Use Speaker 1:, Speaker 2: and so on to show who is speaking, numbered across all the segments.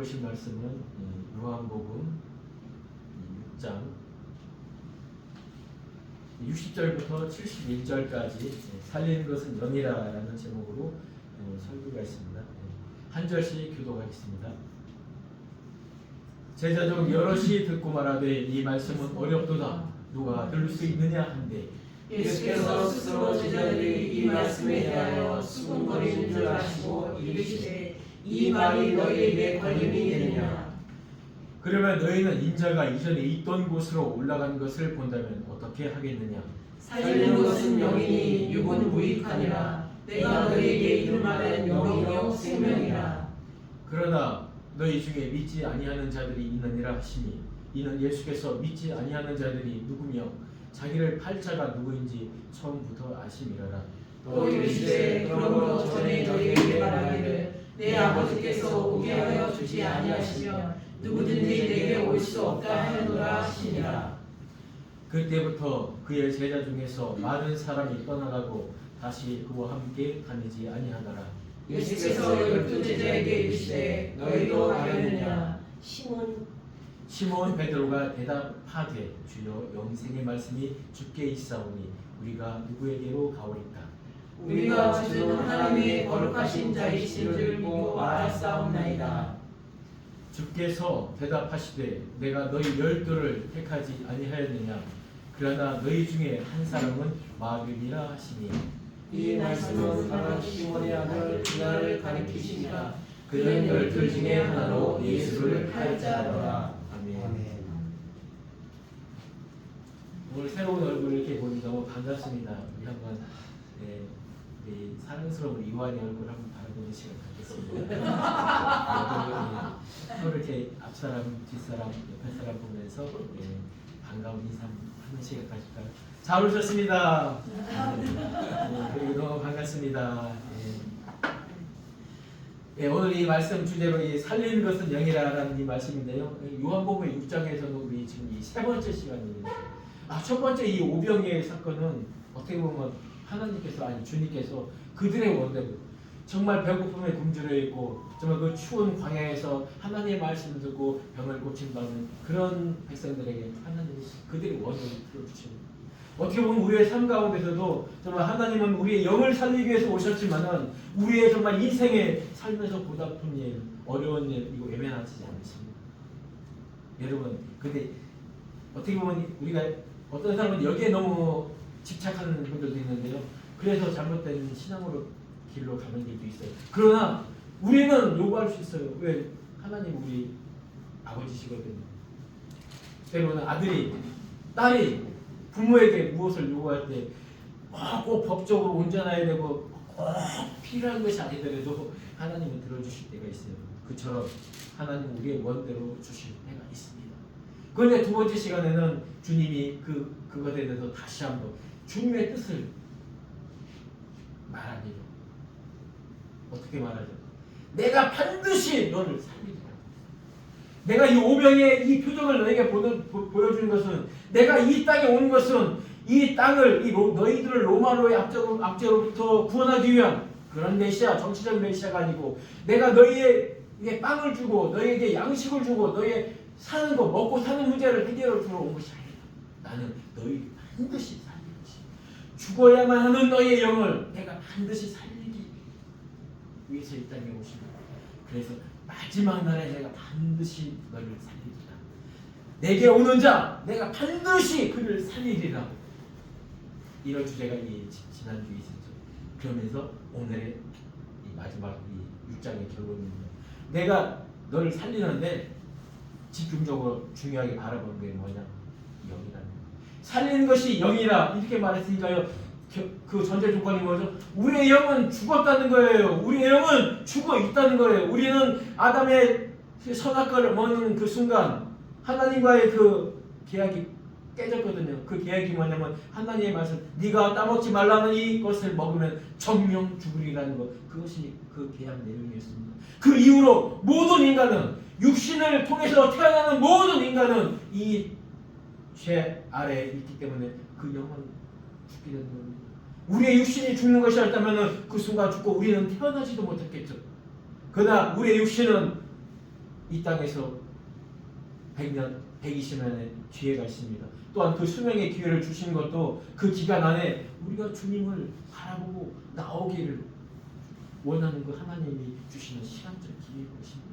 Speaker 1: 보실 말씀은 요한복음 6장 60절부터 71절까지 살리는 것은 영이라는 제목으로 설교가 있습니다. 한 절씩 교독하겠습니다. 제자 중 여럿이 듣고 말하되 이 말씀은 어렵도다 누가 들을 수 있느냐 한데
Speaker 2: 예수께서 스스로 제자들이 이 말씀에 대하여 수군거리는 줄 아시고 이르시되 이 말이 너희에게 걸림이 되느냐.
Speaker 1: 그러면 너희는 인자가 이전에 있던 곳으로 올라간 것을 본다면 어떻게 하겠느냐.
Speaker 2: 살리는 것은 영이니 육은 무익하니라. 내가 너희에게 이른 말은 영이요 생명이라.
Speaker 1: 그러나 너희 중에 믿지 아니하는 자들이 있느니라 하시니 이는 예수께서 믿지 아니하는 자들이 누구며 자기를 팔 자가 누구인지 처음부터 아심이라라.
Speaker 2: 또 이르시되 그러므로 전에 너희에게 말하기를 내 아버지께서 오게 하여 주지 아니하시며 누구든지 내게 올 수 없다 하느니라 하시니라.
Speaker 1: 그때부터 그의 제자 중에서 많은 사람이 떠나가고 다시 그와 함께 다니지 아니하더라.
Speaker 2: 예수께서 12 제자에게 이르시되 너희도 가려느냐.
Speaker 1: 시몬 베드로가 대답하되 주여 영생의 말씀이 주께 있사오니 우리가 누구에게로 가오리까.
Speaker 2: 우리가 주는 하나님의 거룩하신 자이신 줄 믿고 알았사옵나이다.
Speaker 1: 주께서 대답하시되 내가 너희 12를 택하지 아니하였느냐. 그러나 너희 중에 한 사람은 마귀니라 하시니
Speaker 2: 이 말씀은 바로 시몬의 아들 유다를 가리키시니라. 그는 12 중에 하나로 예수를 팔 자더라.
Speaker 1: 아멘. 오늘 새로운 얼굴을 이렇게 보니 너무 반갑습니다. 우리 한번 우리 사랑스러운 이완의 얼굴 한번 바라보는 시간 갖겠습니다. 서로 이렇게 앞사람, 뒷사람, 옆에 사람 보면서 반가운 인사 하는 시간 가질까요? 잘 오셨습니다. 그리고 너무 반갑습니다. 오늘 이 말씀 주제로 이 살리는 것은 영이라는 이 말씀인데요. 요한복음 6장에서는 우리 지금 이 세 번째 시간입니다. 첫 번째 이 오병이의 사건은 어떻게 보면 하나님께서 아니 주님께서 그들의 원대로 정말 배고픔에 굶주려 있고 정말 그 추운 광야에서 하나님의 말씀 듣고 병을 고친다는 그런 백성들에게 하나님이 그들의 원대로 풀어주십니다. 어떻게 보면 우리의 삶 가운데서도 정말 하나님은 우리의 영을 살리기 위해서 오셨지만은 우리의 정말 인생에 살면서 보답한 일, 어려운 일 이거 외면하지 않습니다. 여러분, 근데 어떻게 보면 우리가 어떤 사람은 여기에 너무 집착하는 분들도 있는데요. 그래서 잘못된 신앙으로 길로 가는 길도 있어요. 그러나 우리는 요구할 수 있어요. 왜? 하나님 우리 아버지시거든요. 때로는 아들이, 딸이 부모에게 무엇을 요구할 때 꼭 법적으로 온전해야 되고 꼭 필요한 것이 아니더라도 하나님은 들어주실 때가 있어요. 그처럼 하나님 우리의 원대로 주실 때가 있습니다. 그런데 두 번째 시간에는 주님이 그것에 대해서 다시 한번 주님의 뜻을 말하니요. 어떻게 말하죠? 내가 반드시 너를 살리리라. 내가 이 오병의 이 표정을 너에게 보여주는 것은 내가 이 땅에 온 것은 이 땅을 너희들을 로마로의 압제로부터 구원하기 위한 그런 메시아, 정치적 메시아가 아니고 내가 너희에게 빵을 주고 너희에게 양식을 주고 너희의 사는 거 먹고 사는 문제를 해결해 주러 온 것이 아니라 나는 너희를 반드시 살리지. 죽어야만 하는 너희의 영을 내가 반드시 살리기 위해서 이 땅에 오십니다. 그래서 마지막 날에 내가 반드시 너를 살리리라. 내게 오는 자 내가 반드시 그를 살리리라. 이런 주제가 이 지난주에 있었죠. 그러면서 오늘의 이 마지막 이 6장의 결론입니다. 내가 너를 살리는데 집중적으로 중요하게 바라보는 게 뭐냐? 영이라는 거예요. 살리는 것이 영이라 이렇게 말했으니까요. 그 전제 조건이 뭐죠? 우리의 영은 죽었다는 거예요. 우리의 영은 죽어 있다는 거예요. 우리는 아담의 선악과를 먹는 그 순간 하나님과의 그 계약이 깨졌거든요. 그 계약이 뭐냐면 하나님의 말씀 네가 따먹지 말라는 이것을 먹으면 정령 죽으리라는 것. 그것이 그 계약 내용이었습니다. 그 이후로 모든 인간은 육신을 통해서 태어나는 모든 인간은 이 죄 아래에 있기 때문에 그 영은 죽게 되는 겁니다. 우리의 육신이 죽는 것이었다면 그 순간 죽고 우리는 태어나지도 못했겠죠. 그러나 우리의 육신은 이 땅에서 100년, 120년의 기회가 있습니다. 또한 그 수명의 기회를 주신 것도 그 기간 안에 우리가 주님을 바라보고 나오기를 원하는 그 하나님이 주시는 시간적 기회인 것입니다.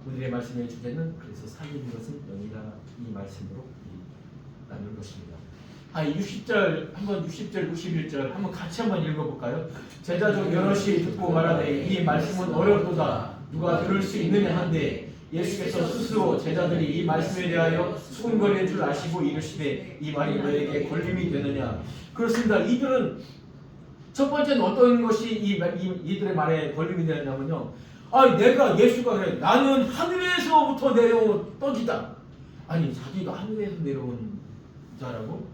Speaker 1: 오늘의 말씀의 주제는 그래서 살리는 것은 영이다, 이 말씀으로 나눌 것입니다. 60절 한번 60절 61절 한번 같이 한번 읽어볼까요? 제자 중 여럿이 듣고 말하되 이 말씀은 어렵도다 누가 들을 수 있느냐 한데 예수께서 스스로 제자들이 이 말씀에 대하여 수군거리는 줄 아시고 이르시되 이 말이 너에게 걸림이 되느냐. 그렇습니다. 이들은 첫 번째는 어떤 것이 이들의 말에 걸림이 되느냐면요, 내가 예수가 그래 나는 하늘에서부터 내려온 떡이다. 아니 자기가 하늘에서 내려온 자라고?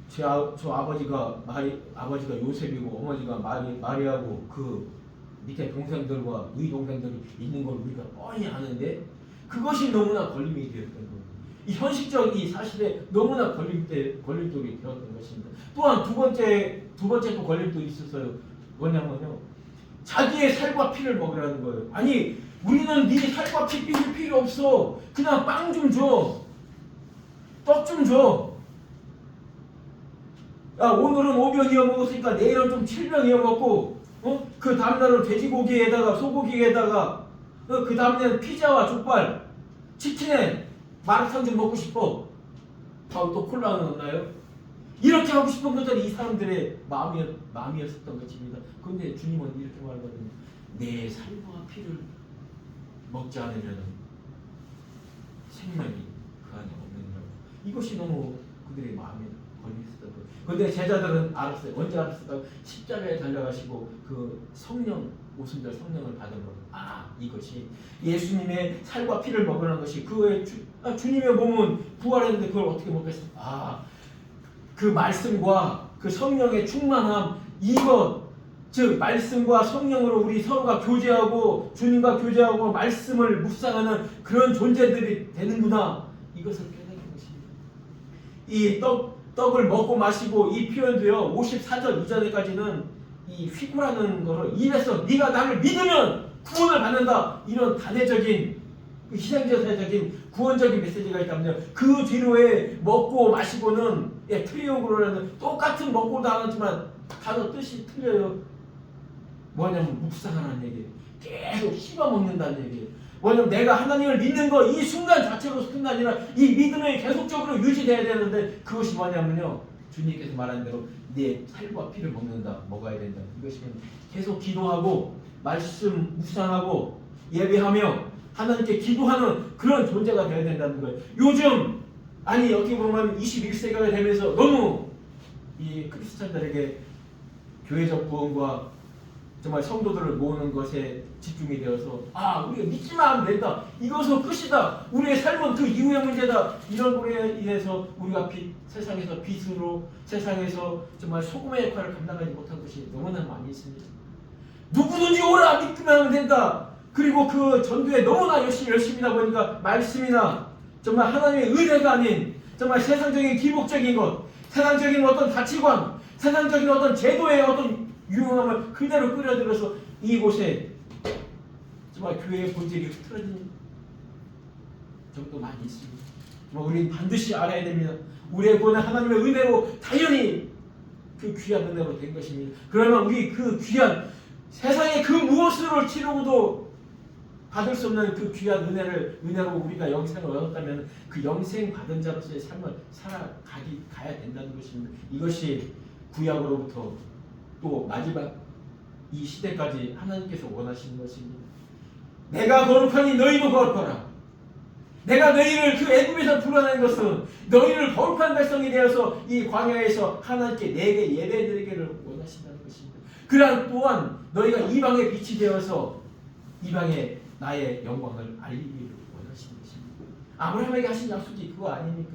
Speaker 1: 저 아버지가 요셉이고 어머니가 마리아고 그 밑에 동생들과 의 동생들이 있는 걸 우리가 뻔히 아는데 그것이 너무나 걸림이 되었던 거예요. 이 현실적 이 사실에 너무나 걸림돌이 되었던 것입니다. 또한 두 번째 또 걸림돌이 있었어요. 뭐냐면요, 자기의 살과 피를 먹으라는 거예요. 아니 우리는 네 살과 피 필요 없어. 그냥 빵 좀 줘, 떡 좀 줘. 야, 오늘은 5병 이어 먹었으니까 내일은 좀 7병 이어 먹고, 그 다음날은 돼지고기에다가 소고기에다가, 그 다음날은 피자와 족발, 치킨에 마라탕 좀 먹고 싶어. 또 콜라 넣었나요? 이렇게 하고 싶은 것들이 이 사람들의 마음이었었던 것입니다. 그런데 주님은 이렇게 말하거든요. 내 살과 피를 먹지 않으면 생명이 그 안에 없느니라고. 이것이 너무 그들의 마음에 걸렸었던 거예요. 그런데 제자들은 알았어요. 언제 알았을까? 십자가에 달려가시고 그 성령, 오순절 성령을 받은 것. 이것이 예수님의 살과 피를 먹으라는 것이 그의 주님의 몸은 부활했는데 그걸 어떻게 먹겠어? 그 말씀과 그 성령의 충만함, 이것, 즉 말씀과 성령으로 우리 서로가 교제하고 주님과 교제하고 말씀을 묵상하는 그런 존재들이 되는구나. 이것을 깨닫는 것입니다. 이 떡을 먹고 마시고 이 표현도요, 54절 이전에까지는 이 휘구라는 거를 입에서 네가 나를 믿으면 구원을 받는다, 이런 단회적인 희생제사적인 구원적인 메시지가 있다면요, 그 뒤로에 먹고 마시고는 트리오그로라는 똑같은 먹고도 하지만 단어 뜻이 틀려요. 뭐냐면 묵상하는 얘기예요. 계속 씹어 먹는다는 얘기예요. 뭐냐면 내가 하나님을 믿는 거 이 순간 자체로 끝이 아니라 이 믿음이 계속적으로 유지돼야 되는데, 그것이 뭐냐면요, 주님께서 말한 대로 내 살과 피를 먹어야 된다. 이것이면 계속 기도하고 말씀 묵상하고 예배하며 하나님께 기도하는 그런 존재가 되어야 된다는 거예요. 요즘 어떻게 보면 21세기가 되면서 너무 이 크리스찬들에게 교회적 구원과 정말 성도들을 모으는 것에 집중이 되어서 우리가 믿지만 하면 된다, 이것은 끝이다, 우리의 삶은 그 이후의 문제다, 이런 거에 인해서 우리가 세상에서 빛으로, 세상에서 정말 소금의 역할을 감당하지 못한 것이 너무나 많이 있습니다. 누구든지 오라, 믿기만 하면 된다. 그리고 그 전도에 너무나 열심히 하다 보니까 말씀이나 정말 하나님의 은혜가 아닌 정말 세상적인 기복적인 것, 세상적인 어떤 가치관, 세상적인 어떤 제도의 어떤 유용함을 그대로 끌어들여서 이곳에 정말 교회의 본질이 흐트러진 정도 많이 있습니다. 우리는 반드시 알아야 됩니다. 우리의 구원은 하나님의 은혜로 당연히 그 귀한 은혜로 된 것입니다. 그러면 우리 그 귀한 세상의 그 무엇으로 치르고도 받을 수 없는 그 귀한 은혜로 우리가 영생을 얻었다면 그 영생 받은 자로서의 삶을 가야 된다는 것입니다. 이것이 구약으로부터 또 마지막 이 시대까지 하나님께서 원하시는 것입니다. 내가 거룩하니 너희도 거룩하라. 내가 너희를 그 애굽에서 불러낸 것은 너희를 거룩한 백성이 되어서 이 광야에서 하나님께 내게 예배드리기를 원하신다는 것입니다. 그러한 또한 너희가 이방의 빛이 되어서 이방에 나의 영광을 알리기를 원하시는 것입니다. 아브라함에게 하신 약속이 그거 아닙니까?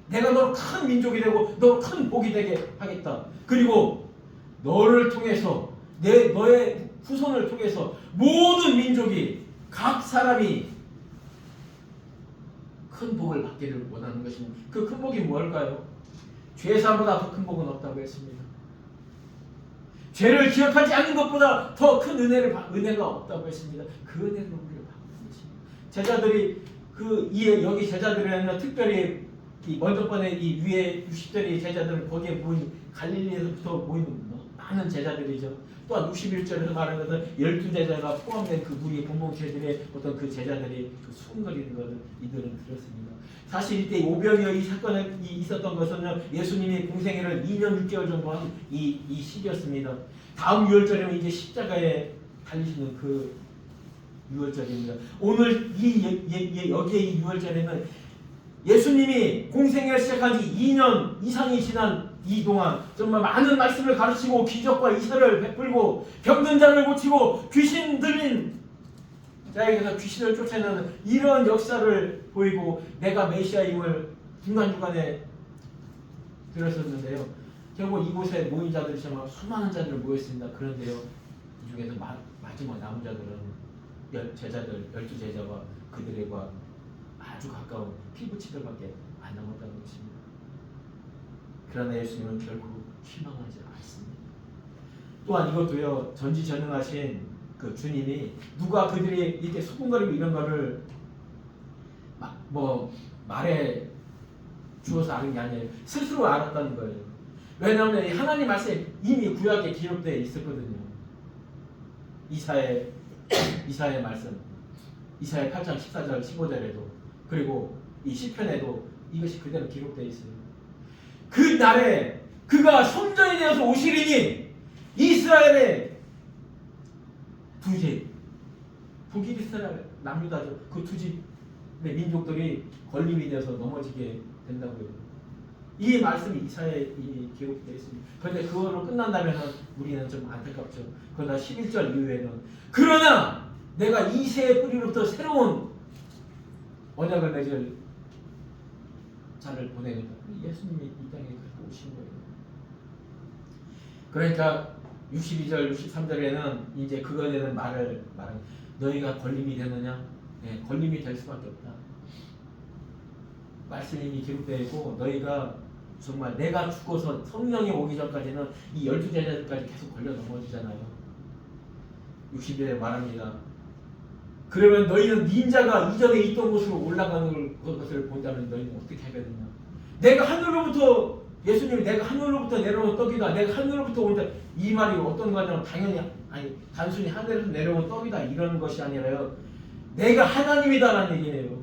Speaker 1: 내가 너를 큰 민족이 되고 너를 큰 복이 되게 하겠다. 그리고 너를 통해서 너의 후손을 통해서 모든 민족이 각 사람이 큰 복을 받기를 원하는 것입니다. 그 큰 복이 뭘까요? 죄사보다 더 큰 복은 없다고 했습니다. 죄를 기억하지 않는 것보다 더 큰 은혜가 없다고 했습니다. 그 은혜를 우리가 받습니다. 제자들이 여기 제자들에는 특별히 이 먼저 번에 이 위에 60절의 제자들은 거기에 모인 갈릴리에서부터 모인 많은 제자들이죠. 또한 61절에서 말하는 것은 12제자가 포함된 그 무리 공동체들의 어떤 그 제자들이 그 수군거리는 것을 이들은 들었습니다. 사실 이때 오병이어 이 사건이 있었던 것은 예수님이 공생애를 2년 6개월 정도 한 이 시기였습니다. 다음 6월절이면 이제 십자가에 달리시는 그 6월절입니다. 오늘 여기에 이 6월절에는 예수님이 공생애를 시작한 지 2년 이상이 지난 이 동안 정말 많은 말씀을 가르치고 기적과 이사를 베풀고 병든 자를 고치고 귀신 들린 자에게서 귀신을 쫓아내는 이런 역사를 보이고 내가 메시아임을 중간중간에 들었었는데요. 결국 이곳에 모인 자들이 정말 수많은 자들이 모였습니다. 그런데요, 이 중에서 마지막 남은 자들은 제자들 12제자와 그들과 아주 가까운 피부치들밖에 안 남았다는 것입니다. 그러나 예수님은 결코 실망하지 않습니다. 또한 이것도요, 전지전능하신 그 주님이 누가 그들이 이렇게 수군거리고 이런 거를 말해 주어서 아는 게 아니에요. 스스로 알았다는 거예요. 왜냐하면 하나님 말씀이 이미 구약에 기록되어 있었거든요. 이사야의 말씀, 이사야 8장 14절 15절에도 그리고 이 시편에도 이것이 그대로 기록되어 있어요. 그 날에 그가 성전이 되어서 오시리니 이스라엘의 두 집, 북이스라엘 남유다죠. 그 두 집의 민족들이 걸림이 되어서 넘어지게 된다고요. 이 말씀이 이사야에 이미 기록되어 있습니다. 그런데 그거로 끝난다면 우리는 좀 안타깝죠. 그러나 11절 이후에는 그러나 내가 이새의 뿌리로부터 새로운 언약을 맺을 자를 보내겠다. 예수님이 이 땅에 오신 거예요. 그러니까 62절, 63절에는 이제 그거에는 말을 너희가 걸림이 되느냐? 네, 걸림이 될 수밖에 없다. 말씀이 기록되어 있고 너희가 정말 내가 죽어서 성령이 오기 전까지는 이 12제자들까지 계속 걸려 넘어지잖아요. 60절에 말합니다. 그러면 너희는 닌자가 이전에 있던 곳으로 올라가는 것을 본다면 너희는 어떻게 하겠느냐? 내가 하늘로부터 예수님이 내가 하늘로부터 내려온 떡이다. 내가 하늘로부터 온다. 이 말이 어떤 거냐면 당연히 단순히 하늘에서 내려온 떡이다 이런 것이 아니라요. 내가 하나님이다라는 얘기예요.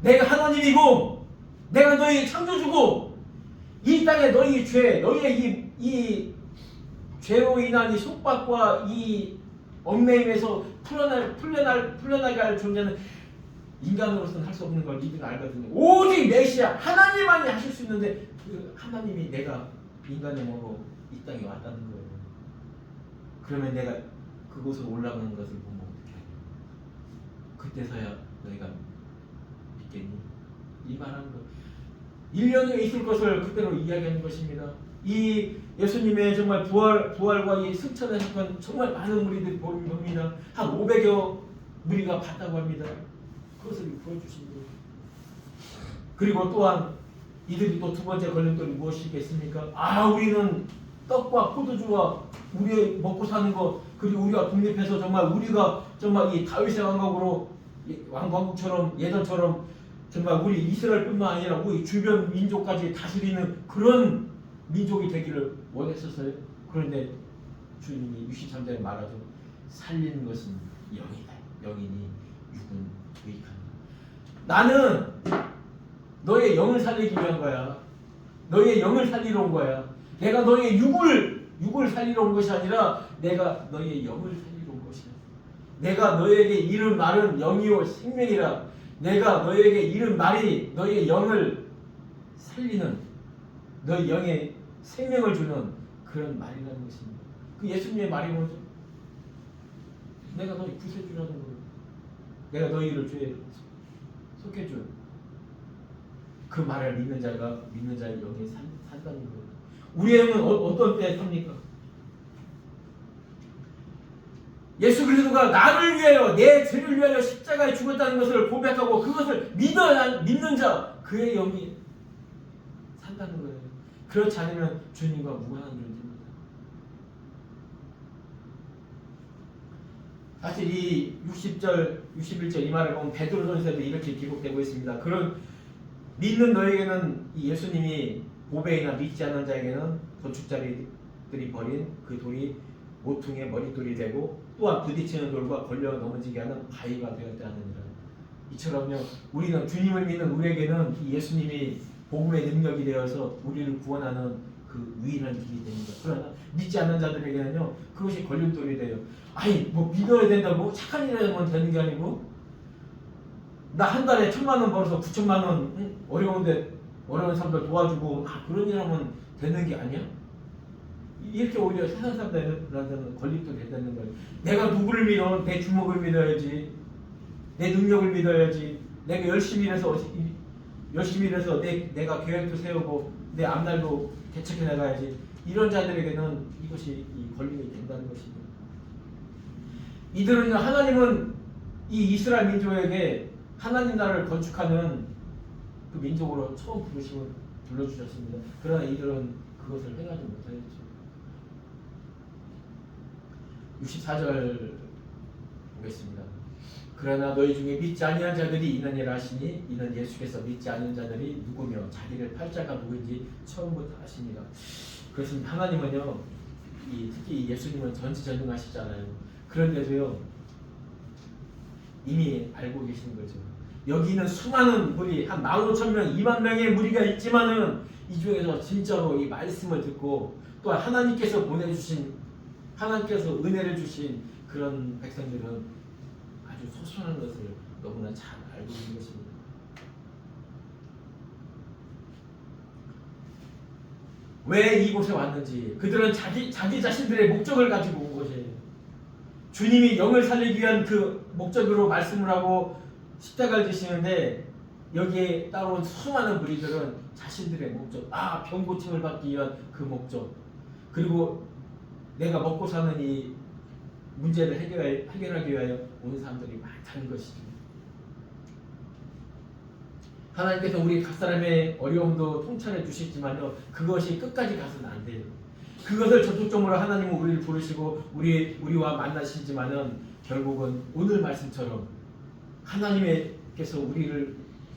Speaker 1: 내가 하나님이고 내가 너희 창조주고 이 땅에 너희 죄, 너희의 이 죄로 인한 이 속박과 이 얽매임에서 풀려나갈 존재는 인간으로서는 할 수 없는 걸 이들은 알거든요. 오직 메시아 하나님만이 하실 수 있는데 그 하나님이 내가 인간의 몸으로 이 땅에 왔다는 거예요. 그러면 내가 그곳으로 올라가는 것을 보면 어떻게 해? 그때서야 너희가 믿겠니? 이 말하는 거 1년 후에 있을 것을 그대로 이야기하는 것입니다. 이 예수님의 정말 부활과 이 승천의 사건 정말 많은 무리들이 봅니다. 한 500여 무리가 봤다고 합니다. 그것을 보여주신 거예요. 그리고 또한 이들이 또 두 번째 걸림돌이 무엇이겠습니까? 우리는 떡과 포도주와 우리 먹고 사는 것 그리고 우리가 독립해서 정말 우리가 정말 이 다윗의 왕국처럼 예전처럼 정말 우리 이스라엘뿐만 아니라 우리 주변 민족까지 다스리는 그런 민족이 되기를 원했었어요. 그런데 주님이 63절에 말하죠. 살리는 것은 영이다. 영이니 육은 유익하다. 나는 너의 영을 살리기 위한 거야. 너의 영을 살리러 온 거야. 내가 너의 육을 살리러 온 것이 아니라 내가 너의 영을 살리러 온 것이야. 내가 너에게 이른 말은 영이요 생명이라. 내가 너에게 이른 말이 너의 영을 살리는 너의 영에 생명을 주는 그런 말이라는 것입니다. 그 예수님의 말이 뭐죠? 내가 너희 구세주라는 거예요. 내가 너희를 죄에 속해준 그 말을 믿는 자의 영에 산다는 거예요. 우리의 영은 어떤 때에 삽니까? 예수 그리스도가 나를 위하여 내 죄를 위하여 십자가에 죽었다는 것을 고백하고 그것을 믿는 자 그의 영이 산다는 거예요. 그렇지 않으면 주님과 무관한 존재입니다. 사실 이 60절, 61절 이 말을 보면 베드로전서에도 이렇게 기록되고 있습니다. 그런 믿는 너에게는 이 예수님이 보배이나 믿지 않는 자에게는 건축자들이 버린 그 돌이 모퉁이의 머릿돌이 되고 또한 부딪히는 돌과 걸려 넘어지게 하는 바위가 되었다 하느니라. 이처럼요 우리는 주님을 믿는 우리에게는 이 예수님이 복음의 능력이 되어서 우리를 구원하는 그 유일한 길이 됩니다. 그러나 믿지 않는 자들에게는요 그것이 걸림돌이 돼요. 아니 뭐 믿어야 된다고 착한 일 하면 되는 게 아니고 나 한 달에 1,000만 원 벌어서 9천만 원 어려운 사람들 도와주고 그런 일 하면 되는 게 아니야? 이렇게 오히려 세상 사람들한테는 걸림돌이 되는 거예요. 내가 누구를 믿어? 내 주먹을 믿어야지. 내 능력을 믿어야지. 내가 열심히 일해서 내가 계획도 세우고 내 앞날도 개척해 나가야지. 이런 자들에게는 이것이 이 걸림이 된다는 것입니다. 이들은 하나님은 이 이스라엘 민족에게 하나님 나라를 건축하는 그 민족으로 처음 불러주셨습니다. 그러나 이들은 그것을 행하지 못하였죠. 64절 보겠습니다. 그러나 너희 중에 믿지 아니한 자들이 있느니라 하시니 이는 예수께서 믿지 않는 자들이 누구며 자기를 팔 자가 누구인지 처음부터 아시니라. 그렇습니다. 하나님은요 특히 예수님은 전지전능하시잖아요. 그런데도요 이미 알고 계시는 거죠. 여기는 수많은 무리 한 15,000명 20,000명의 무리가 있지만은 이 중에서 진짜로 이 말씀을 듣고 또한 하나님께서 은혜를 주신 그런 백성들은 아주 소소한 것을 너무나 잘 알고 있는 것입니다. 왜 이곳에 왔는지 그들은 자기 자신들의 목적을 가지고 온 것이에요. 주님이 영을 살리기 위한 그 목적으로 말씀을 하고 십자가를 지시는데 여기에 따라온 수많은 무리들은 자신들의 목적, 병 고침을 받기 위한 그 목적, 그리고 내가 먹고 사는 이 문제를 해결하기 위하여 온 사람들이 많다는 것이죠. 하나님께서 우리 각 사람의 어려움도 통찰해 주시지만요 그것이 끝까지 가서는 안 돼요. 그것을 전속적으로 하나님은 우리를 부르시고 우리와 만나시지만은 결국은 오늘 말씀처럼 하나님께서 우리를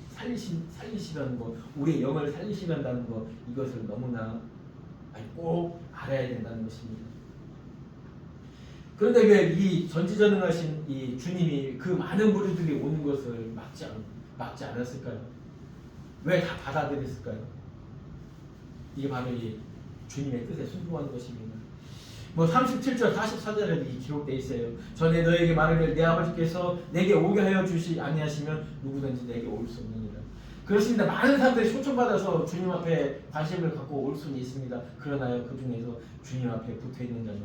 Speaker 1: 살리시라는 것, 우리의 영을 살리시란다는 것, 이것을 너무나 꼭 알아야 된다는 것입니다. 그런데 왜 이 전지전능하신 이 주님이 그 많은 무리들이 오는 것을 막지 않았을까요? 왜 다 받아들였을까요? 이게 바로 이 주님의 뜻에 순종하는 것입니다. 37절 44절에 이 기록되어 있어요. 전에 너에게 말하길 내 아버지께서 내게 오게 하여 주시 아니하시면 누구든지 내게 올 수 없느니라. 그렇습니다. 많은 사람들이 초청받아서 주님 앞에 관심을 갖고 올 수는 있습니다. 그러나 그 중에서 주님 앞에 붙어있는 자는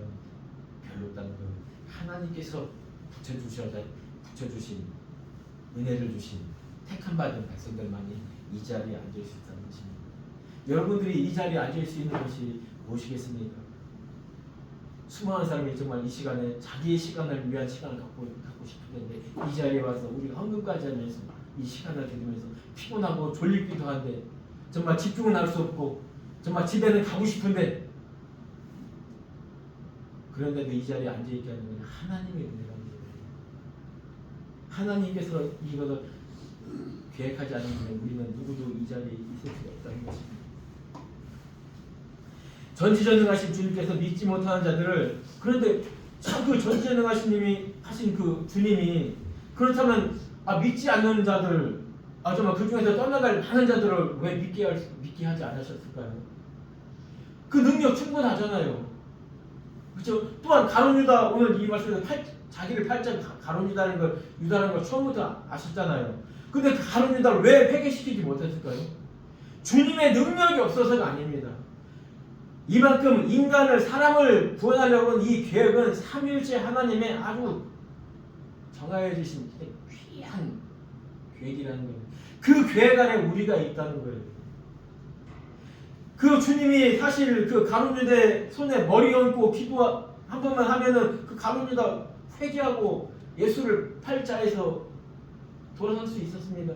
Speaker 1: 별로 없다는 거예요. 하나님께서 붙여주신 은혜를 주신 택함 받은 백성들만이 이 자리에 앉을 수 있다는 것입니다. 여러분들이 이 자리에 앉을 수 있는 것이 무엇이겠습니까? 수많은 사람이 정말 이 시간에 자기의 시간을 위한 시간을 갖고 싶을 텐데 이 자리에 와서 우리가 헌금까지 하면서 이 시간을 드리면서 피곤하고 졸리기도 한데 정말 집중은 할 수 없고 정말 집에는 가고 싶은데 그런데도 이 자리에 앉아있게 하는 건 하나님의 은혜라는 거예요. 하나님께서 이것을 계획하지 않으면 우리는 누구도 이 자리에 있을 수가 없다는 것입니다. 전지전능하신 주님께서 믿지 못하는 자들을, 그런데 참 그 전지전능하신 님이 하신 그 주님이 그렇다면 믿지 않는 자들, 정말 그 중에서 떠나갈 많은 자들을 왜 믿게 하지 않으셨을까요? 그 능력 충분하잖아요. 그렇죠? 또한 가룟 유다, 오늘 이 말씀에서 자기를 팔자 가룟 유다라는 걸 처음부터 아셨잖아요. 근데 그 가룟 유다를 왜 회개시키지 못했을까요? 주님의 능력이 없어서가 아닙니다. 이만큼 사람을 구원하려고 이 계획은 삼위일체 하나님의 아주 정하여 주신 귀한 계획이라는 거예요. 그 계획 안에 우리가 있다는 거예요. 그 주님이 사실 그 가룟 유다의 손에 머리 얹고 기도 한 번만 하면은 그 가룟 유다 회개하고 예수를 팔자에서 돌아설 수 있었습니다.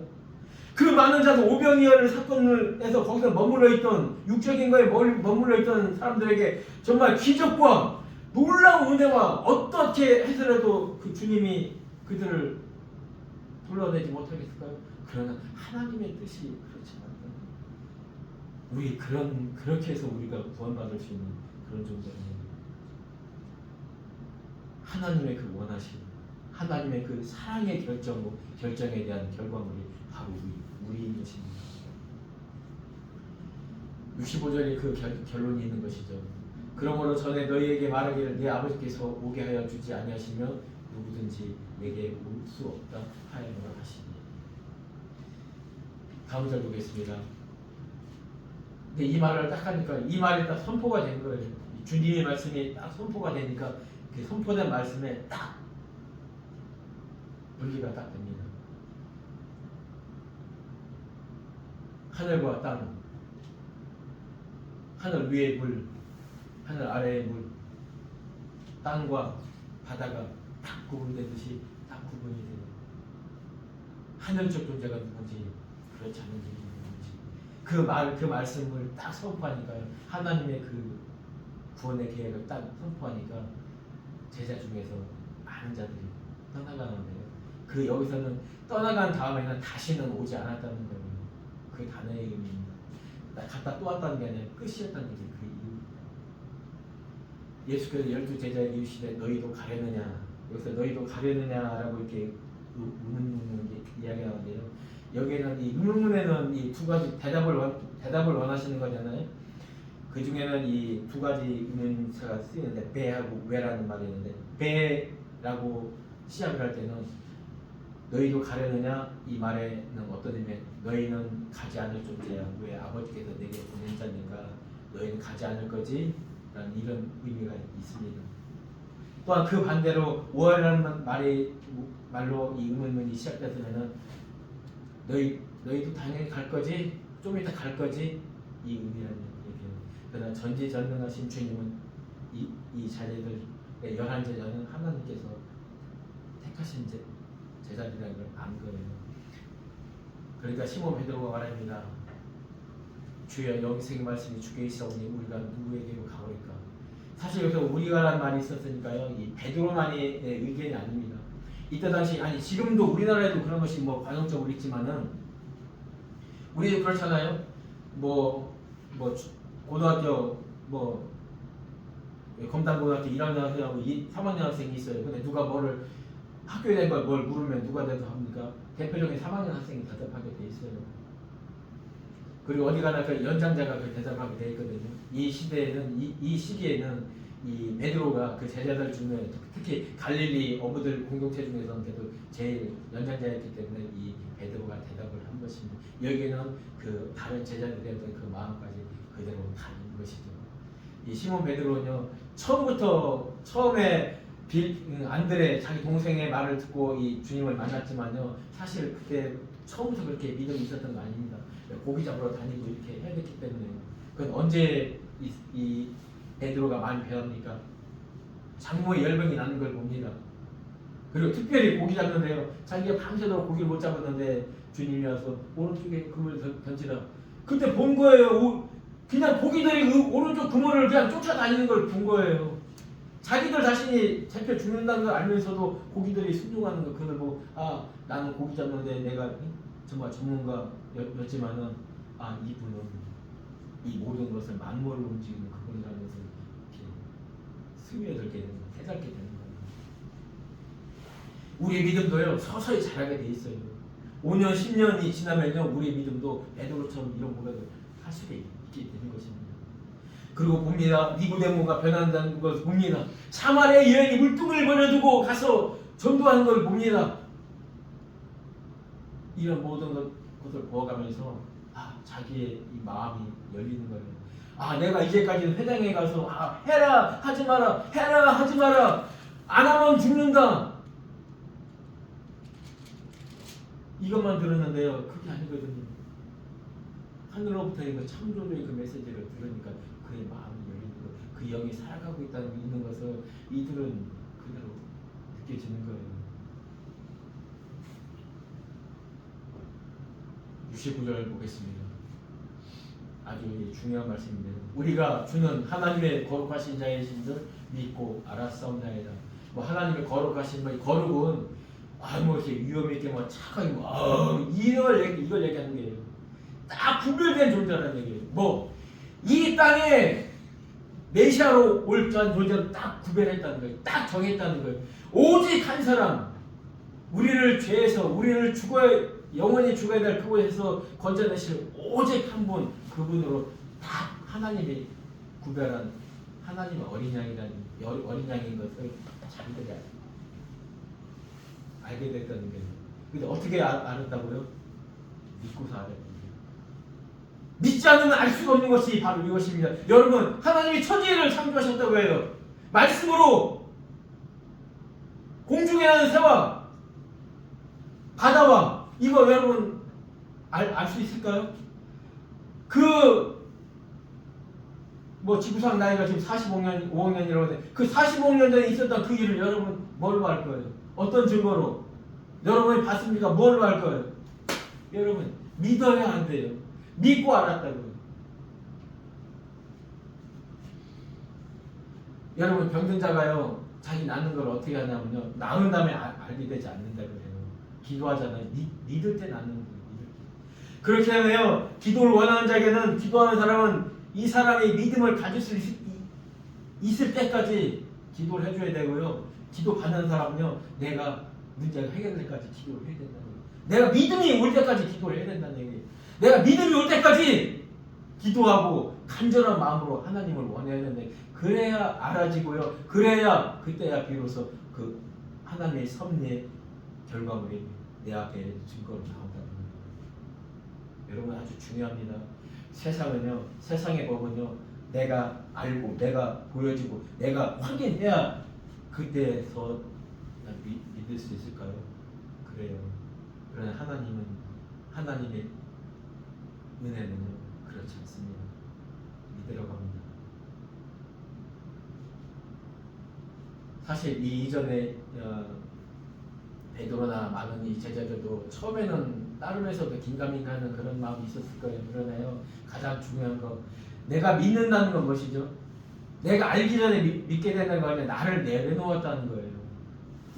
Speaker 1: 그 많은 자들 오병이어를 사건을 해서 거기서 머물러 있던 육적인 거에 머물러 있던 사람들에게 정말 기적과 놀라운 은혜와 어떻게 해서라도 그 주님이 그들을 불러내지 못하겠을까요? 그러나 하나님의 뜻이 그렇지 않다. 우리 그렇게 해서 우리가 구원받을 수 있는 그런 존재입니다. 하나님의 그 원하심, 하나님의 그 사랑의 결정에 대한 결과물이 바로 우리인 것입니다. 65절에 그 결론이 있는 것이죠. 그러므로 전에 너희에게 말하기를 내 아버지께서 오게 하여 주지 아니하시면 누구든지 내게 올 수 없다 하였노라 하시니. 다음 절 보겠습니다. 근데 이 말을 딱 하니까 이 말이 딱 선포가 된 거예요. 주님의 말씀이 딱 선포가 되니까 그 선포된 말씀에 딱 분리가 딱 됩니다. 하늘과 땅, 하늘 위의 물, 하늘 아래의 물, 땅과 바다가 딱 구분되듯이 딱 구분이 돼요. 하늘적 존재가 누군지 그렇지 않은 존재가 누군지 그 말씀을 딱 선포하니까요. 하나님의 그 구원의 계획을 딱 선포하니까 제자 중에서 많은 자들이 떠나가는데요. 그 여기서는 떠나간 다음에는 다시는 오지 않았다는 거예요. 그 단어의 의미입니다. 갔다 또 왔다는 게 아니라 끝이었다는 게 그 이유. 예수께서 12제자에게 이르시되 너희도 가려느냐, 여기서 너희도 가려느냐라고 이렇게 의문문을 이야기하는데요. 여기에는 이 의문문에는 이 두 가지 대답을 원하시는 거잖아요. 그 중에는 이 두 가지 의문사가 쓰이는데 배하고 왜라는 말이 있는데, 배라고 시작을 할 때는 너희도 가려느냐 이 말에는 어떤 의미? 너희는 가지 않을 존재야. 왜 아버지께서 내게 보낸 자니까 너희는 가지 않을 거지? 라는 이런 의미가 있습니다. 또한 그 반대로 오해라는 말로 이 의문문이 시작됐으면은 너희도 당연히 갈 거지? 좀 이따 갈 거지? 이 의미라는 얘기예요. 그러나 전지전능하신 주님은 이 자녀들 11제자는 하나님께서 택하신 제자들이라는 걸 안 거예요. 그러니까 시몬 베드로가 말합니다. 주여 영생의 말씀이 주께 있사오니 우리가 누구에게로 가오리까. 사실 여기서 우리가라는 말이 있었으니까요. 이 베드로만의 의견이 아닙니다. 이때 당시 아니 지금도 우리나라에도 그런 것이 뭐 관용적으로 있지만은 우리도 그렇잖아요. 뭐 고등학교 검단고등학교 1학년 학생하고 3학년 학생이 있어요. 근데 누가 학교에 대한 걸 물으면 누가 대답합니까? 대표적인 3학년 학생이 대답하게 돼 있어요. 그리고 어디 가나 그 연장자가 그 대답하게 돼 있거든요. 이 시대에는 이 시기에는 이 베드로가 그 제자들 중에 특히 갈릴리 어부들 공동체 중에서는 그래도 제일 연장자였기 때문에 이 베드로가 대답을 한 것입니다. 여기에는 그 다른 제자들의 어떤 그 마음까지 그대로 다른 것이죠. 이 시몬 베드로는요 처음에 안드레 자기 동생의 말을 듣고 이 주님을 만났지만요 사실 그때 처음부터 그렇게 믿음이 있었던 거 아닙니다. 고기 잡으러 다니고 이렇게 해야 됐기 때문에. 그건 언제 이 베드로가 많이 배웁니까? 장모의 열병이 나는 걸 봅니다. 그리고 특별히 고기 잡는데요 자기가 밤새도록 고기를 못 잡았는데 주님이 와서 오른쪽에 그물을 던지라. 그때 본 거예요. 그냥 고기들이 오른쪽 그물을 그냥 쫓아다니는 걸 본 거예요. 자기들 자신이 잡혀 죽는다는 걸 알면서도 고기들이 순종하는 거. 그걸 보고 나는 고기 잡는데 내가 정말 전문가였지만은 이분은 이 모든 것을 만물을 움직이는 그분이라는 것을 이렇게 스며들게 되는 거예요. 깨닫게 되는 거예요. 우리 믿음도요 서서히 자라게 돼 있어요. 5년 10년이 지나면요 우리 믿음도 베드로처럼 이런 고백을 할 수가 있게 되는 것입니다. 그리고 봅니다. 니고데모가 변한다는 것을 봅니다. 사마리아 여인이 물뚱을 버려두고 가서 전도하는 걸 봅니다. 이런 모든 것을 보아가면서 자기의 이 마음이 열리는 거예요. 내가 이제까지는 회당에 가서 해라 하지 마라 해라 하지 마라 안 하면 죽는다 이것만 들었는데요 그게 아니거든요. 하늘로부터 그 창조주의 그 메시지를 들으니까 그의 마음이 열리는 거예요. 그 영이 살아가고 있는 것을 이들은 그대로 느껴지는 거예요. 69절 보겠습니다. 아주 중요한 말씀인데요. 우리가 주는 하나님의 거룩하신 자이신 줄 믿고 알았사옵나이다. 뭐 하나님의 거룩하신 뭐 거룩은 뭐 이렇게 위험 있게 뭐 착하게 이걸 얘기하는 거예요. 딱 구별된 존재라는 얘기예요. 뭐 이 땅에 메시아로 올 존재를 딱 구별했다는 거예요. 딱 정했다는 거예요. 오직 한 사람, 우리를 죄에서 우리를 영원히 죽어야 될 그곳에서 건져내실 오직 한 분, 그분으로 딱 하나님이 구별한 하나님의 어린 양인 것을 자기들이 알게 됐다는 거예요. 근데 어떻게 알았다고요? 믿고서 알았다는 거예요. 믿지 않으면 알 수가 없는 것이 바로 이것입니다. 여러분, 하나님이 천지를 창조하셨다고 해요. 말씀으로 공중에 나는 새와 바다와, 이거 여러분 알 수 있을까요? 뭐 지구상 나이가 지금 5억년이라고 하는데 그 45년 전에 있었던 그 일을 여러분 뭘로 알 거예요? 어떤 증거로? 여러분이 봤습니까? 뭘로 알 거예요? 여러분 믿어야 안 돼요. 믿고 알았다고요. 여러분 병든 자가요 자기 낫는 걸 어떻게 하냐면요, 나은 다음에 알게 되지 않는다고 해요. 기도하잖아요. 믿을 때 낫는 거예요. 그렇게 하면요, 기도를 원하는 자에게는, 기도하는 사람은 이 사람이 믿음을 가질 수 있을 때까지 기도를 해줘야 되고요. 기도 받는 사람은요, 내가 문제가 해결될 때까지 기도를 해야 된다는 거예요. 내가 믿음이 올 때까지 기도를 해야 된다는 얘기예요. 내가 믿음이 올 때까지 기도하고 간절한 마음으로 하나님을 원해야 되는데, 그래야 알아지고요. 그래야 그때야 비로소 그 하나님의 섭리의 결과물이 내 앞에 증거로 나온다는 거예요. 여러분 아주 중요합니다. 세상의 법은요, 내가 알고 내가 보여지고 내가 확인해야 그때서 믿을 수 있을까요? 그래요. 그러나 하나님의 은혜는요 그렇지 않습니다. 믿으러 갑니다. 사실 이 이전에 베드로나 많은 이 제자들도 처음에는 따르면서도 긴가민가하는 그런 마음이 있었을 거예요. 그러나요, 가장 중요한 거, 내가 믿는다는 건 무엇이죠? 내가 알기 전에 믿게 되는 거 아니라 나를 내려놓았다는 거예요.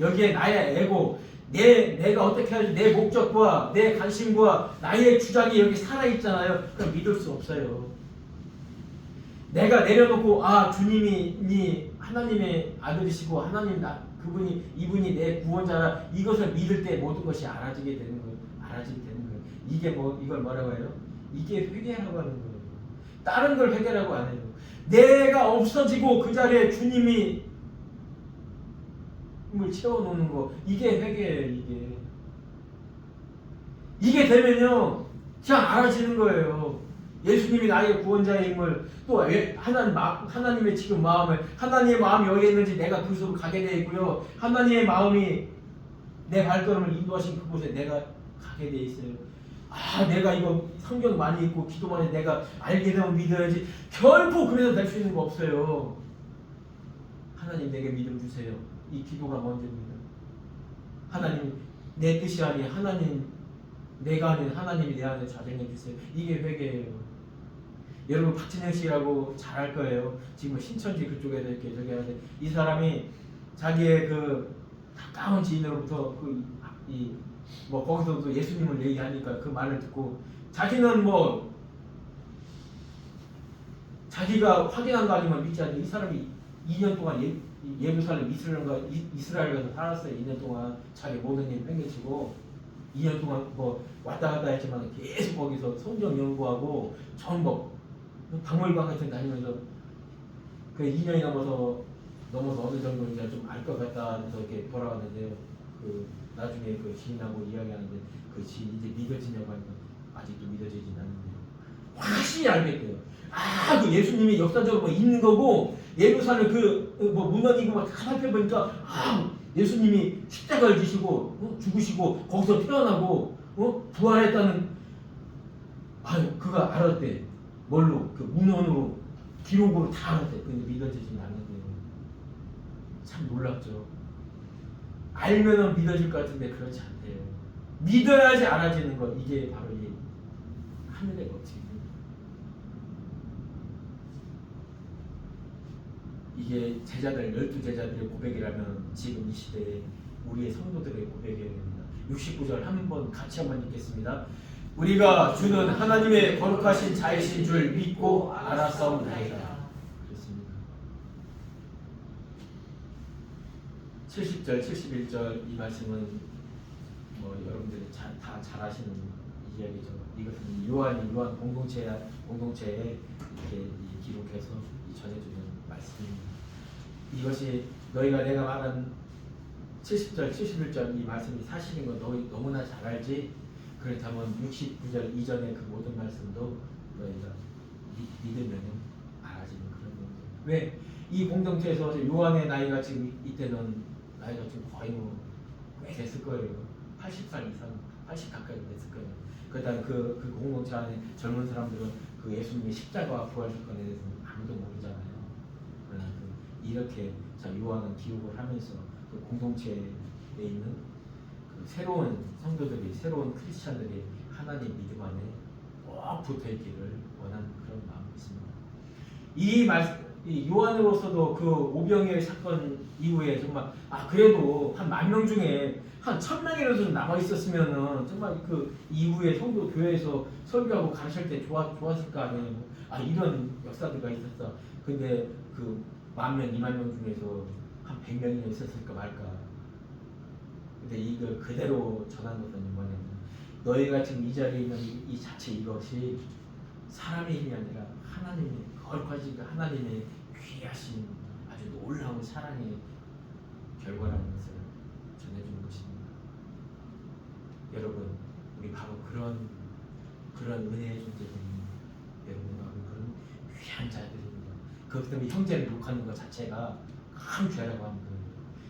Speaker 1: 여기에 나의 에고, 내가 어떻게 하지, 내 목적과 내 관심과 나의 주장이 여기 살아있잖아요. 그럼 믿을 수 없어요. 내가 내려놓고 주님이 하나님의 아들이시고 이분이 내 구원자라, 이것을 믿을 때 모든 것이 알아지게 되는 거예요. 이걸 뭐라고 해요? 이게 회개라고 하는 거예요. 다른 걸 회개라고 안 해요. 내가 없어지고 그 자리에 주님이 채워놓는 거, 이게 회개예요. 이게 되면요 그냥 알아지는 거예요. 예수님이 나의 구원자임을, 또 하나님의 지금 마음을, 하나님의 마음이 어디에 있는지 내가 그곳으로 가게 되어 있고요, 하나님의 마음이 내 발걸음을 인도하신 그곳에 내가 가게 되어 있어요. 내가 이거 성경 많이 읽고 기도 많이 내가 알게 되면 믿어야지, 결코 그래서 될 수 있는 거 없어요. 하나님 내게 믿음 주세요. 이 기도가 먼저입니다. 하나님 내 뜻이 아닌 내가 아닌 하나님이 내 안에 좌정해 주세요. 이게 회개예요. 여러분 박진영 씨라고 잘 알 거예요. 지금 신천지 그쪽에서 이렇게 저기 하는데, 이 사람이 자기의 그 가까운 지인으로부터 거기서도 예수님을 얘기하니까 그 말을 듣고, 자기는 자기가 확인한 거 아니면 믿지 않는, 이 사람이 2년 동안 예루살렘 이스라엘 가서 살았어요. 2년 동안 자기 모든 일 팽개치고 2년 동안 왔다 갔다 했지만 계속 거기서 성경 연구하고 전부 박물관 같은 데 다니면서 그 2년이 넘어서 어느 정도인지 좀 알 것 같다 해서 이렇게 돌아왔는데요. 나중에 그 지인하고 이야기하는데 그 지인 이제 믿어지냐고 하니까 아직도 믿어지진 않는데요. 확실히 알겠대요. 그 예수님이 역사적으로 있는 거고, 예루살렘 문헌이고 다 살펴보니까 예수님이 십자가를 지시고 죽으시고 거기서 태어나고 부활했다는 그가 알았대. 뭘로? 그 문헌으로 기록으로 다 알았대. 근데 믿어지진 않는데요. 참 놀랍죠. 알면은 믿어질 것 같은데 그렇지 않대요. 믿어야지 알아지는 것, 이게 바로 이 하늘의 법칙입니다. 이게 제자들 12제자들의 고백이라면 지금 이 시대에 우리의 성도들의 고백이어야 됩니다. 69절 한번 같이 한번 읽겠습니다. 우리가 주는 하나님의 거룩하신 자이신 줄 믿고 알았사옵나이다. 그렇습니다. 70절, 71절 이 말씀은 뭐 여러분들이 다 잘 아시는 이야기죠. 이것은 요한 공동체에 이렇게 기록해서 전해주는 말씀입니다. 이것이 내가 말한 70절, 71절 이 말씀이 사실인 건 너무나 잘 알지. 그렇다면 69절 이전의 그 모든 말씀도 너희가 믿으면 알아지는 그런 공동체. 왜? 이 공동체에서 요한의 나이가 지금 이때는 나이가 지금 거의 꽤 됐을 거예요. 80살 이상, 80 가까이 됐을 거예요. 그다음 그 공동체 안에 젊은 사람들은 그 예수님의 십자가와 부활사건에 대해서는 아무도 모르잖아요. 그러나 이렇게 요한은 기록을 하면서 그 공동체에 있는 그 새로운 성도들이, 새로운 크리스찬들이 하나님 믿음 안에 꼭 붙어 있기를 원하는 그런 마음이 있습니다. 이 요한으로서도 그 오병이의 사건 이후에 정말 그래도 한 10,000명 중에 한 1,000명이라도 좀 남아 있었으면은 정말 그 이후에 성도 교회에서 설교하고 가르칠 때 좋았을 거 아니에요. 이런 역사들가 있었어. 근데 그 10,000명, 20,000명 중에서 한 100명이나 있었을까 말까. 근데 이걸 그대로 전한 것은 뭐냐면 너희가 지금 이 자리에 있는 이 자체 이것이 사람의 힘이 아니라 하나님의 거룩하신 하나님의 귀하신 아주 놀라운 사랑의 결과라는 것을 전해주는 것입니다. 여러분, 우리 바로 그런 은혜의 존재들입니다. 여러분, 바로 그런 귀한 자들입니다. 그렇기 때문에 형제를 욕하는 것 자체가 큰 죄라고 하는 거예요.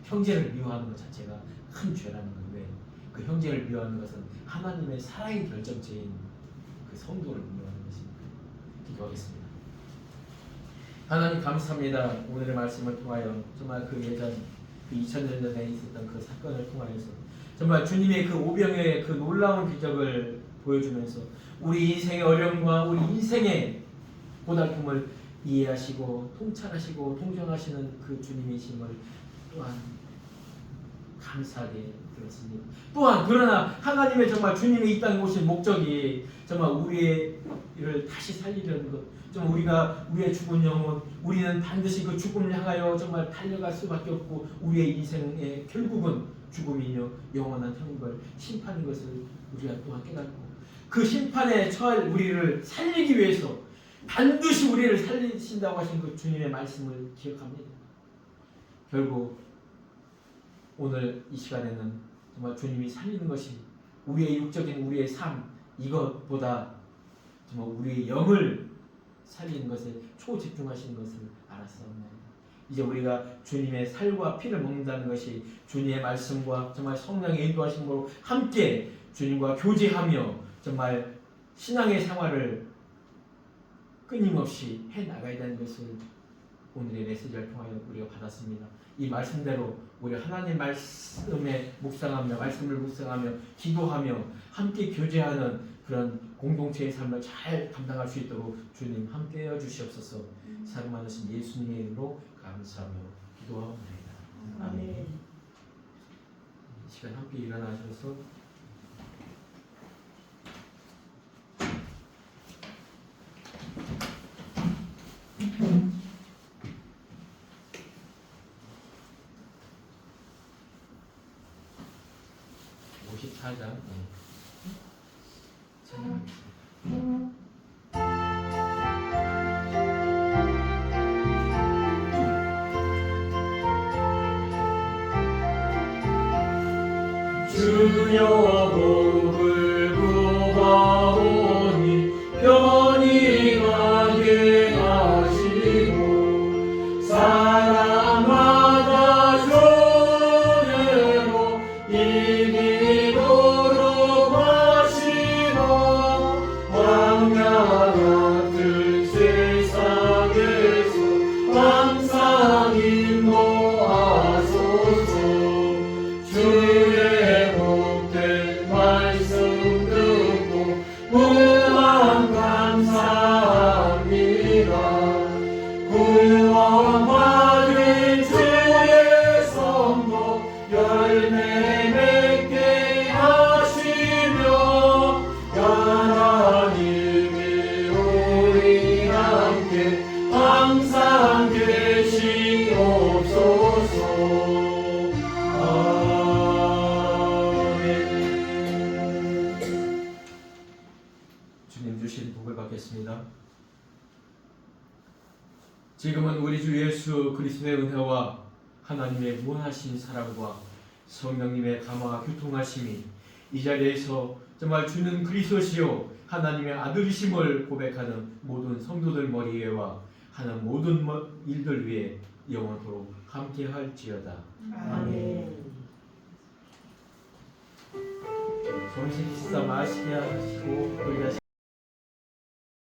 Speaker 1: 형제를 미워하는 것 자체가 큰 죄라는 건데, 그 형제를 미워하는 것은 하나님의 사랑의 결정체인 그 성도를 미워하는 것입니다. 기도하겠습니다. 하나님 감사합니다. 오늘의 말씀을 통하여 정말 그 예전 그 2000년 전에 있었던 그 사건을 통하여서 정말 주님의 그 오병의 그 놀라운 기적을 보여주면서 우리 인생의 어려움과 우리 인생의 고달픔을 이해하시고 통찰하시고 통정하시는 그 주님이심을 또한 감사하게 들었습니다. 또한 그러나 하나님의 정말 주님의 이 땅에 오신 목적이 정말 우리를 다시 살리려는 것, 정말 우리의 죽은 영혼, 우리는 반드시 그 죽음을 향하여 정말 달려갈 수밖에 없고 우리의 인생의 결국은 죽음이며 영원한 형벌, 심판인 것을 우리가 또한 깨닫고 그 심판에 처할 우리를 살리기 위해서 반드시 우리를 살리신다고 하신 그 주님의 말씀을 기억합니다. 결국 오늘 이 시간에는 정말 주님이 살리는 것이 우리의 육적인 우리의 삶 이것보다 정말 우리의 영을 살리는 것에 초집중하시는 것을 알았습니다. 이제 우리가 주님의 살과 피를 먹는다는 것이 주님의 말씀과 정말 성령의 인도하심으로 함께 주님과 교제하며 정말 신앙의 생활을 끊임없이 해나가야 되는 것을 오늘의 메시지를 통하여 우리가 받았습니다. 이 말씀대로 우리 하나님 말씀에 묵상하며 말씀을 묵상하며 기도하며 함께 교제하는 그런 공동체의 삶을 잘 감당할 수 있도록 주님 함께해 주시옵소서. 사랑 많으신 예수님의 이름으로 감사하며 기도하옵나이다. 아멘. 이 시간 함께 일어나셔서 사장
Speaker 3: 주여 복을 구하오니 편히 가게 하시고 사람마다 조례로 이기도록 하시고 왕야 같은 세상에서 항상 인도하소서. 주의 복된 말씀 듣고 무한 감사합니다. 구원받은
Speaker 1: 지금은 우리 주 예수 그리스도의 은혜와 하나님의 무한하신 사랑과 성령님의 감화와 교통하심이 이 자리에서 정말 주는 그리스도시요 하나님의 아들이심을 고백하는 모든 성도들 머리에와 하는 모든 일들 위에 영원토록 함께할지어다.
Speaker 2: 아멘.
Speaker 1: 점심 식사 맛있게 하시고 우리가